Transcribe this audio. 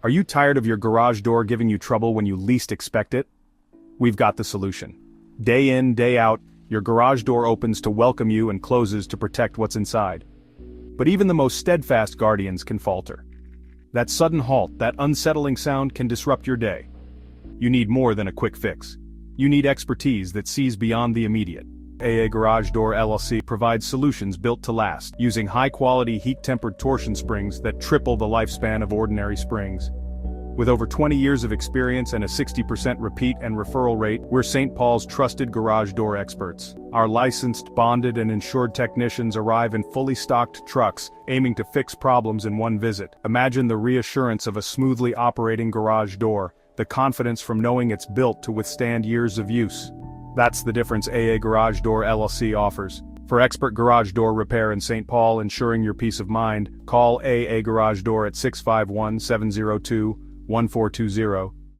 Are you tired of your garage door giving you trouble when you least expect it? We've got the solution. Day in, day out, your garage door opens to welcome you and closes to protect what's inside. But even the most steadfast guardians can falter. That sudden halt, that unsettling sound can disrupt your day. You need more than a quick fix. You need expertise that sees beyond the immediate. AA Garage Door LLC provides solutions built to last, using high-quality heat-tempered torsion springs that triple the lifespan of ordinary springs. With over 20 years of experience and a 60% repeat and referral rate, we're St. Paul's trusted garage door experts. Our licensed, bonded, and insured technicians arrive in fully stocked trucks, aiming to fix problems in one visit. Imagine the reassurance of a smoothly operating garage door, the confidence from knowing it's built to withstand years of use. That's the difference AA Garage Door LLC offers. For expert garage door repair in St. Paul, ensuring your peace of mind, call AA Garage Door at 651-702-1420